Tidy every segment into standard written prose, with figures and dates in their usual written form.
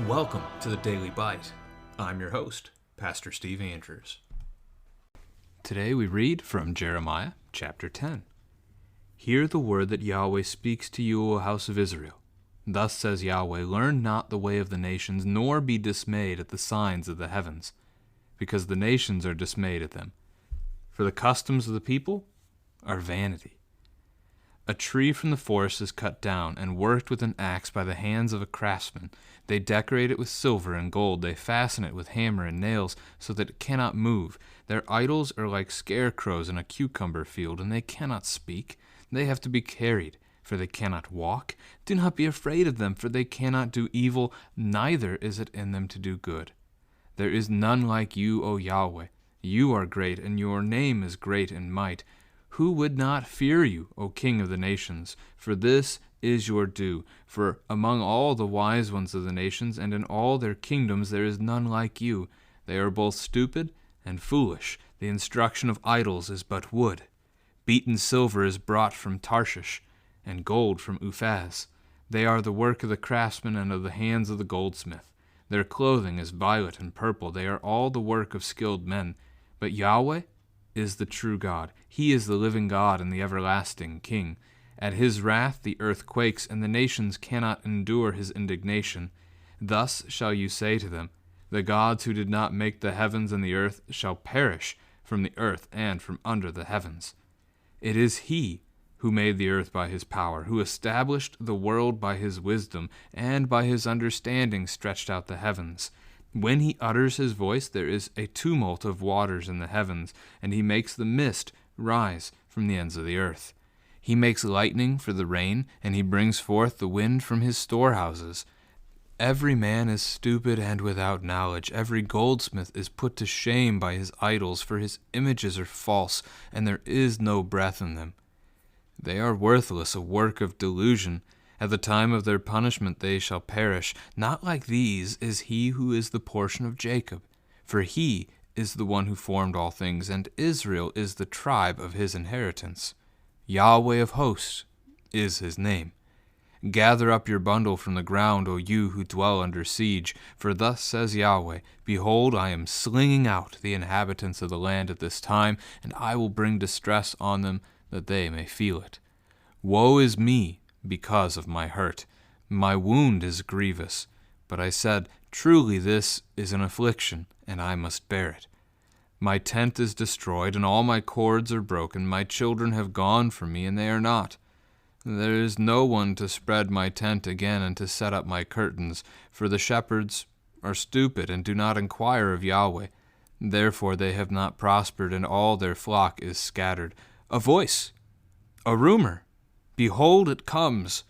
Welcome to the Daily Bite. I'm your host, Pastor Steve Andrews. Today we read from Jeremiah chapter 10. Hear the word that Yahweh speaks to you, O house of Israel. Thus says Yahweh, learn not the way of the nations, nor be dismayed at the signs of the heavens, because the nations are dismayed at them. For the customs of the people are vanity. A tree from the forest is cut down and worked with an axe by the hands of a craftsman. They decorate it with silver and gold. They fasten it with hammer and nails so that it cannot move. Their idols are like scarecrows in a cucumber field, and they cannot speak. They have to be carried, for they cannot walk. Do not be afraid of them, for they cannot do evil, neither is it in them to do good. There is none like you, O Yahweh. You are great, and your name is great in might. Who would not fear you, O King of the nations? For this is your due. For among all the wise ones of the nations, and in all their kingdoms, there is none like you. They are both stupid and foolish. The instruction of idols is but wood. Beaten silver is brought from Tarshish, and gold from Uphaz. They are the work of the craftsman and of the hands of the goldsmith. Their clothing is violet and purple. They are all the work of skilled men. But Yahweh is the true God. He is the living God and the everlasting King. At his wrath the earth quakes, and the nations cannot endure his indignation. Thus shall you say to them, the gods who did not make the heavens and the earth shall perish from the earth and from under the heavens. It is he who made the earth by his power, who established the world by his wisdom, and by his understanding stretched out the heavens. When he utters his voice, there is a tumult of waters in the heavens, and he makes the mist rise from the ends of the earth. He makes lightning for the rain, and he brings forth the wind from his storehouses. Every man is stupid and without knowledge. Every goldsmith is put to shame by his idols, for his images are false, and there is no breath in them. They are worthless, a work of delusion. At the time of their punishment they shall perish. Not like these is he who is the portion of Jacob, for he is the one who formed all things, and Israel is the tribe of his inheritance. Yahweh of hosts is his name. Gather up your bundle from the ground, O you who dwell under siege, for thus says Yahweh, behold, I am slinging out the inhabitants of the land at this time, and I will bring distress on them, that they may feel it. Woe is me, because of my hurt. My wound is grievous. But I said, truly this is an affliction, and I must bear it. My tent is destroyed, and all my cords are broken. My children have gone from me, and they are not. There is no one to spread my tent again and to set up my curtains, for the shepherds are stupid and do not inquire of Yahweh. Therefore they have not prospered, and all their flock is scattered. A voice, a rumor, behold, it comes,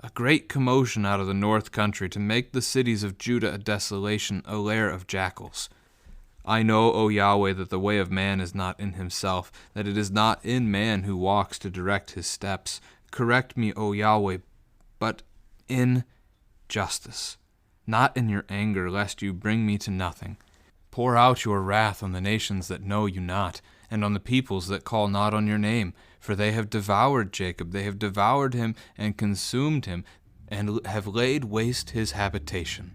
a great commotion out of the north country, to make the cities of Judah a desolation, a lair of jackals. I know, O Yahweh, that the way of man is not in himself, that it is not in man who walks to direct his steps. Correct me, O Yahweh, but in justice, not in your anger, lest you bring me to nothing. Pour out your wrath on the nations that know you not, and on the peoples that call not on your name. For they have devoured Jacob, they have devoured him and consumed him, and have laid waste his habitation.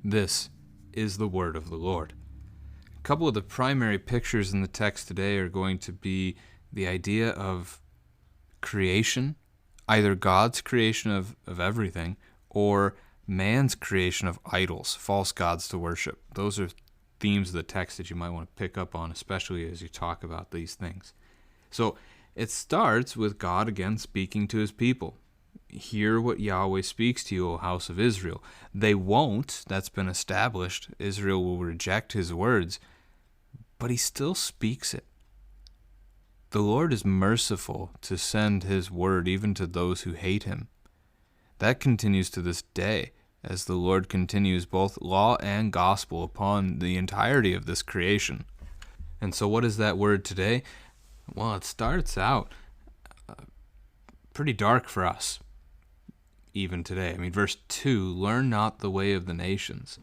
This is the word of the Lord. A couple of the primary pictures in the text today are going to be the idea of creation, either God's creation of everything, or man's creation of idols, false gods to worship. Those are themes of the text that you might want to pick up on, especially as you talk about these things. So it starts with God again speaking to his people. Hear what Yahweh speaks to you, O house of Israel. They won't, that's been established. Israel will reject his words, but he still speaks it. The Lord is merciful to send his word even to those who hate him. That continues to this day, as the Lord continues both law and gospel upon the entirety of this creation. And so what is that word today? Well, it starts out pretty dark for us, even today. Verse 2, learn not the way of the nations.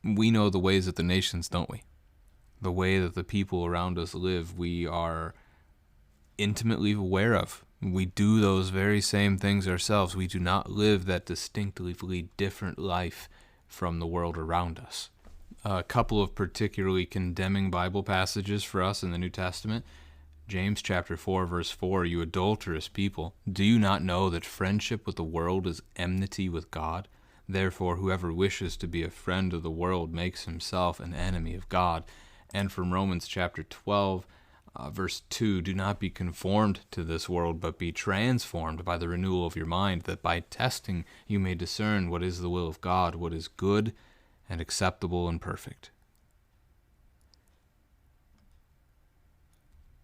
We know the ways of the nations, don't we? The way that the people around us live, we are intimately aware of. We do those very same things ourselves. We do not live that distinctively different life from the world around us. A couple of particularly condemning Bible passages for us in the New Testament. James chapter 4, verse 4, "You adulterous people, do you not know that friendship with the world is enmity with God? Therefore, whoever wishes to be a friend of the world makes himself an enemy of God." And from Romans chapter 12, verse 2, "Do not be conformed to this world, but be transformed by the renewal of your mind, that by testing you may discern what is the will of God, what is good and acceptable and perfect."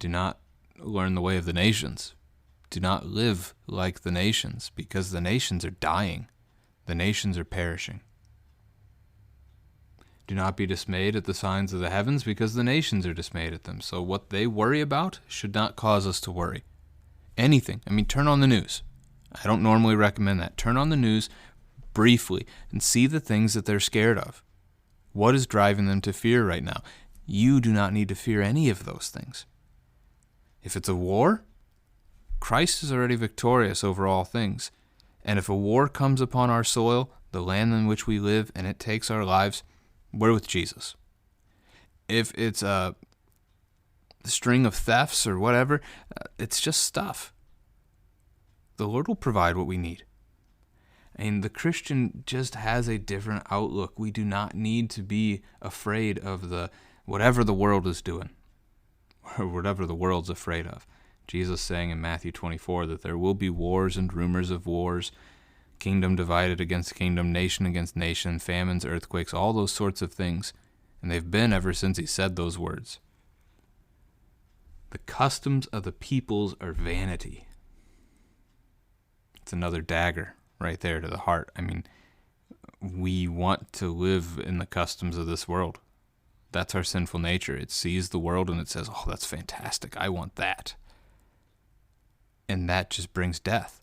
Do not learn the way of the nations. Do not live like the nations, because the nations are dying. The nations are perishing. Do not be dismayed at the signs of the heavens, because the nations are dismayed at them. So what they worry about should not cause us to worry. Anything. Turn on the news. I don't normally recommend that. Turn on the news briefly and see the things that they're scared of. What is driving them to fear right now? You do not need to fear any of those things. If it's a war, Christ is already victorious over all things. And if a war comes upon our soil, the land in which we live, and it takes our lives, we're with Jesus. If it's a string of thefts or whatever, it's just stuff. The Lord will provide what we need. And the Christian just has a different outlook. We do not need to be afraid of whatever the world is doing, or whatever the world's afraid of. Jesus saying in Matthew 24 that there will be wars and rumors of wars, kingdom divided against kingdom, nation against nation, famines, earthquakes, all those sorts of things. And they've been ever since he said those words. The customs of the peoples are vanity. It's another dagger right there to the heart. We want to live in the customs of this world. That's our sinful nature. It sees the world and it says, "Oh, that's fantastic. I want that." And that just brings death.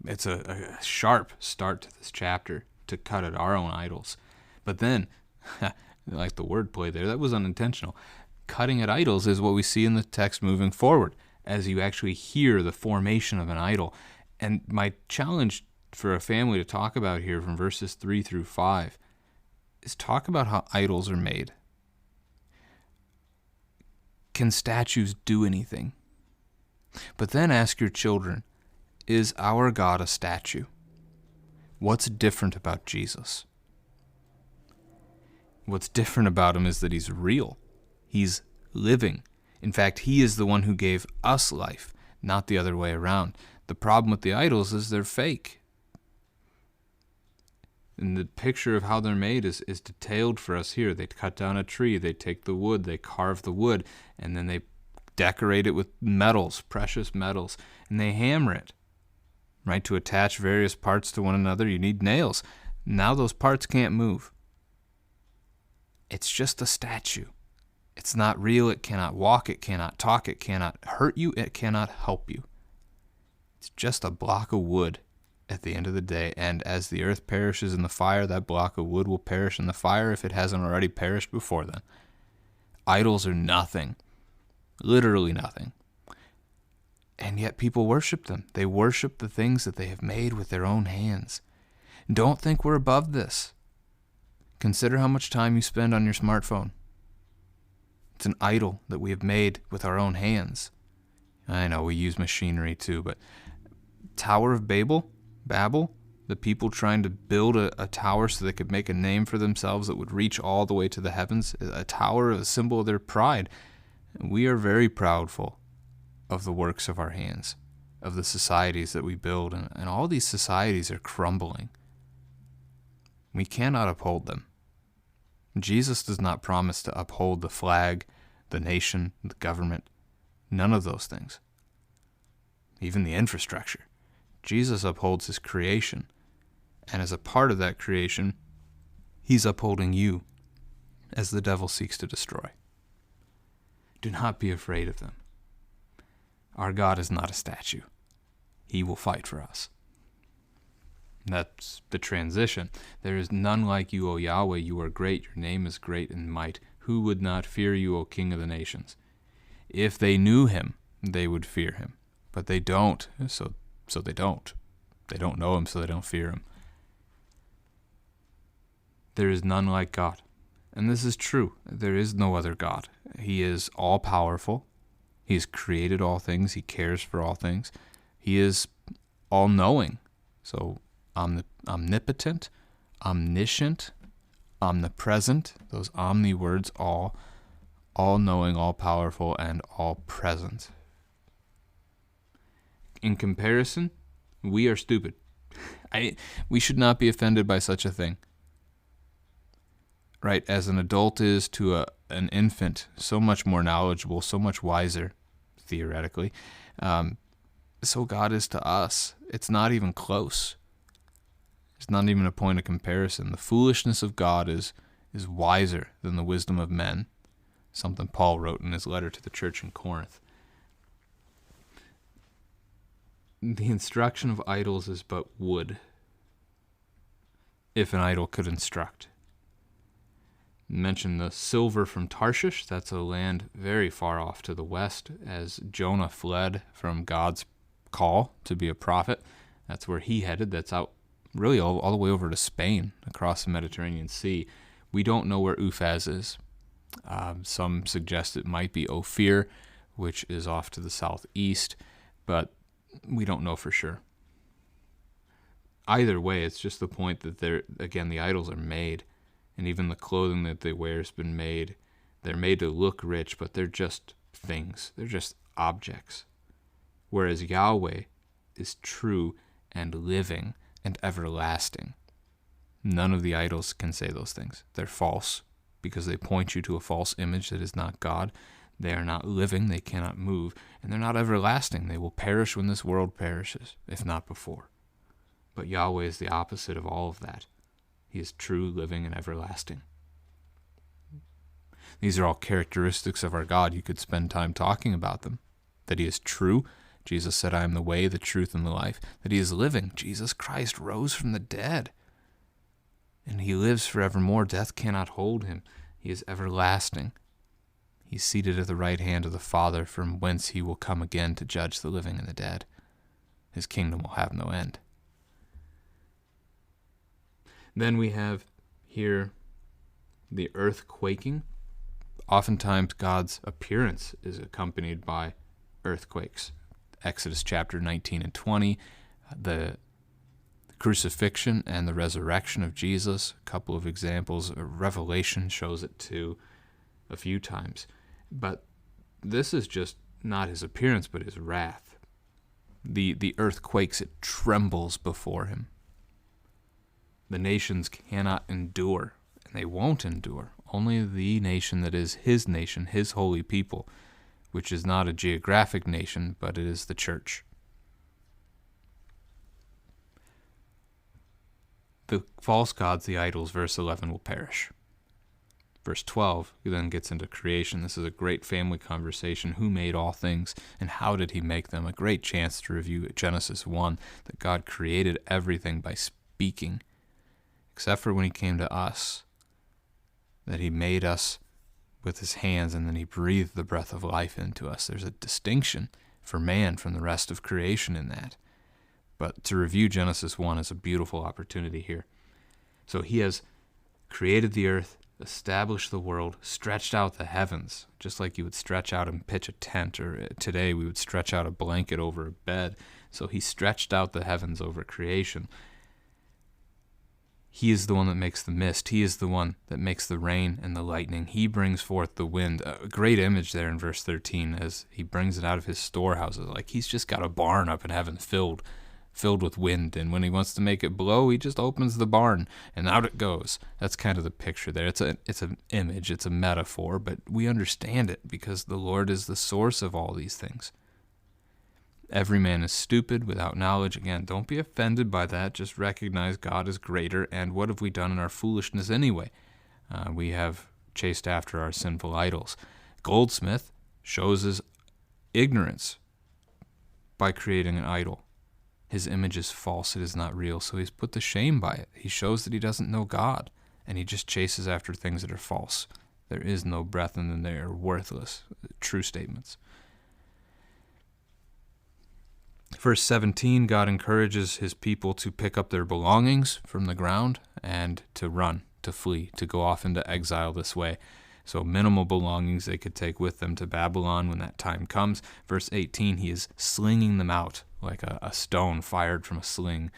It's a sharp start to this chapter to cut at our own idols. But then, like the wordplay there, that was unintentional. Cutting at idols is what we see in the text moving forward, as you actually hear the formation of an idol. And my challenge for a family to talk about here from verses 3 through 5 is talk about how idols are made. Can statues do anything? But then ask your children, is our God a statue? What's different about Jesus? What's different about him is that he's real. He's living. In fact, he is the one who gave us life, not the other way around. The problem with the idols is they're fake. And the picture of how they're made is detailed for us here. They cut down a tree, they take the wood, they carve the wood, and then they decorate it with metals, precious metals, and they hammer it. Right? To attach various parts to one another, you need nails. Now those parts can't move. It's just a statue. It's not real. It cannot walk. It cannot talk. It cannot hurt you. It cannot help you. It's just a block of wood at the end of the day. And as the earth perishes in the fire, that block of wood will perish in the fire if it hasn't already perished before then. Idols are nothing. Literally nothing. And yet people worship them. They worship the things that they have made with their own hands. Don't think we're above this. Consider how much time you spend on your smartphone. It's an idol that we have made with our own hands. I know we use machinery too, but Tower of Babel, the people trying to build a tower so they could make a name for themselves that would reach all the way to the heavens, a tower, a symbol of their pride. We are very proudful of the works of our hands, of the societies that we build, and all these societies are crumbling. We cannot uphold them. Jesus does not promise to uphold the flag, the nation, the government, none of those things. Even the infrastructure. Jesus upholds his creation, and as a part of that creation, he's upholding you as the devil seeks to destroy. Do not be afraid of them. Our God is not a statue. He will fight for us. That's the transition. There is none like you, O Yahweh. You are great. Your name is great in might. Who would not fear you, O King of the nations? If they knew him, they would fear him. But they don't, so they don't. They don't know him, so they don't fear him. There is none like God. And this is true. There is no other God. He is all-powerful. He has created all things. He cares for all things. He is all-knowing. So omnipotent, omniscient, omnipresent, those omni words, all-knowing, all-powerful, and all-present. In comparison, we are stupid. We should not be offended by such a thing. Right, as an adult is to an infant, so much more knowledgeable, so much wiser, theoretically, so God is to us. It's not even close. It's not even a point of comparison. The foolishness of God is wiser than the wisdom of men, something Paul wrote in his letter to the church in Corinth. The instruction of idols is but wood, if an idol could instruct. Mention the silver from Tarshish. That's a land very far off to the west. As Jonah fled from God's call to be a prophet, that's where he headed. That's out really all the way over to Spain, across the Mediterranean Sea. We don't know where Uphaz is. Some suggest it might be Ophir, which is off to the southeast, but we don't know for sure. Either way, it's just the point that the idols are made. And even the clothing that they wear has been made. They're made to look rich, but they're just things. They're just objects. Whereas Yahweh is true and living and everlasting. None of the idols can say those things. They're false because they point you to a false image that is not God. They are not living. They cannot move. And they're not everlasting. They will perish when this world perishes, if not before. But Yahweh is the opposite of all of that. He is true, living, and everlasting. These are all characteristics of our God. You could spend time talking about them. That he is true. Jesus said, I am the way, the truth, and the life. That he is living. Jesus Christ rose from the dead. And he lives forevermore. Death cannot hold him. He is everlasting. He's seated at the right hand of the Father, from whence he will come again to judge the living and the dead. His kingdom will have no end. Then we have here the earth quaking. Oftentimes God's appearance is accompanied by earthquakes. Exodus chapter 19 and 20, the crucifixion and the resurrection of Jesus, a couple of examples. Revelation shows it too a few times. But this is just not his appearance, but his wrath. The earth quakes, it trembles before him. The nations cannot endure, and they won't endure. Only the nation that is his nation, his holy people, which is not a geographic nation, but it is the church. The false gods, the idols, verse 11, will perish. Verse 12 then gets into creation. This is a great family conversation. Who made all things, and how did he make them? A great chance to review Genesis 1, that God created everything by speaking, except for when he came to us, that he made us with his hands, and then he breathed the breath of life into us. There's a distinction for man from the rest of creation in that. But to review Genesis 1 is a beautiful opportunity here. So he has created the earth, established the world, stretched out the heavens, just like you would stretch out and pitch a tent, or today we would stretch out a blanket over a bed. So he stretched out the heavens over creation. He is the one that makes the mist. He is the one that makes the rain and the lightning. He brings forth the wind. A great image there in verse 13 as he brings it out of his storehouses. Like he's just got a barn up in heaven filled with wind. And when he wants to make it blow, he just opens the barn and out it goes. That's kind of the picture there. It's an image. It's a metaphor, but we understand it because the Lord is the source of all these things. Every man is stupid without knowledge. Again, don't be offended by that. Just recognize God is greater. And what have we done in our foolishness anyway? We have chased after our sinful idols. Goldsmith shows his ignorance by creating an idol. His image is false. It is not real. So he's put to shame by it. He shows that he doesn't know God. And he just chases after things that are false. There is no breath in them. They are worthless. True statements. Verse 17, God encourages his people to pick up their belongings from the ground and to run, to flee, to go off into exile this way. So minimal belongings they could take with them to Babylon when that time comes. Verse 18, he is slinging them out like a stone fired from a sling.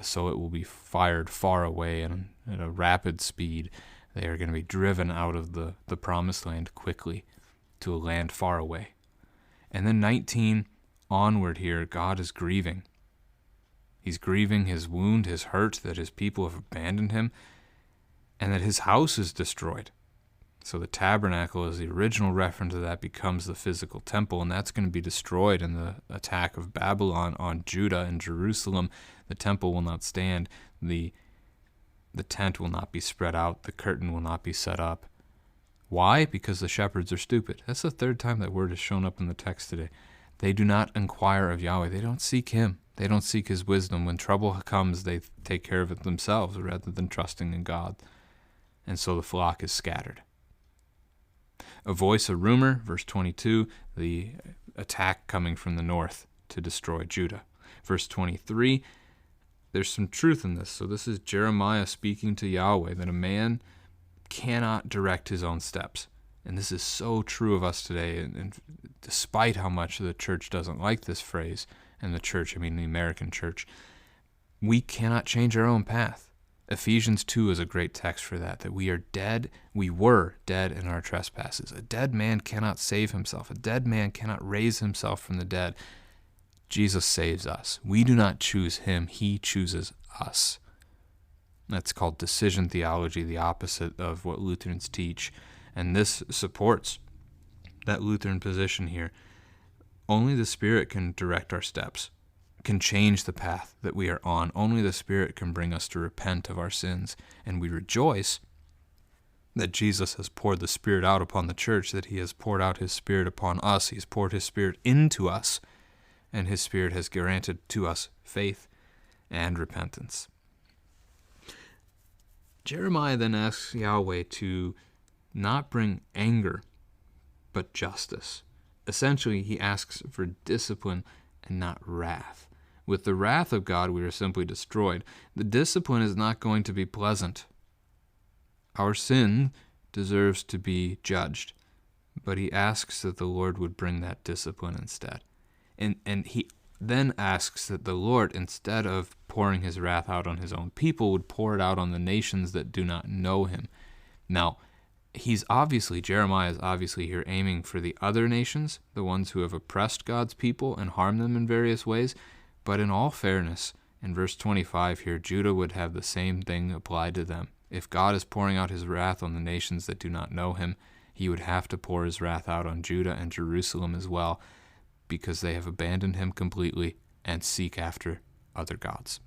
So it will be fired far away and at a rapid speed. They are going to be driven out of the promised land quickly to a land far away. And then 19 onward here, God is grieving. He's grieving his wound, his hurt, that his people have abandoned him, and that his house is destroyed. So the tabernacle, as the original reference to that, becomes the physical temple, and that's going to be destroyed in the attack of Babylon on Judah and Jerusalem. The temple will not stand. The tent will not be spread out. The curtain will not be set up. Why? Because the shepherds are stupid. That's the third time that word has shown up in the text today. They do not inquire of Yahweh. They don't seek him. They don't seek his wisdom. When trouble comes, they take care of it themselves rather than trusting in God. And so the flock is scattered. A voice, a rumor, verse 22, the attack coming from the north to destroy Judah. Verse 23, there's some truth in this. So this is Jeremiah speaking to Yahweh, that a man cannot direct his own steps. And this is so true of us today, and despite how much the church doesn't like this phrase, and the church, I mean the American church, we cannot change our own path. Ephesians 2 is a great text for that we are dead, we were dead in our trespasses. A dead man cannot save himself. A dead man cannot raise himself from the dead. Jesus saves us. We do not choose him, he chooses us. That's called decision theology, the opposite of what Lutherans teach. And this supports that Lutheran position here. Only the Spirit can direct our steps, can change the path that we are on. Only the Spirit can bring us to repent of our sins. And we rejoice that Jesus has poured the Spirit out upon the church, that he has poured out his Spirit upon us. He's poured his Spirit into us, and his Spirit has granted to us faith and repentance. Jeremiah then asks Yahweh to not bring anger, but justice. Essentially, he asks for discipline and not wrath. With the wrath of God, we are simply destroyed. The discipline is not going to be pleasant. Our sin deserves to be judged, but he asks that the Lord would bring that discipline instead. And he then asks that the Lord, instead of pouring his wrath out on his own people, would pour it out on the nations that do not know him. Now, Jeremiah is obviously here aiming for the other nations, the ones who have oppressed God's people and harmed them in various ways. But in all fairness, in verse 25 here, Judah would have the same thing applied to them. If God is pouring out his wrath on the nations that do not know him, he would have to pour his wrath out on Judah and Jerusalem as well, because they have abandoned him completely and seek after other gods.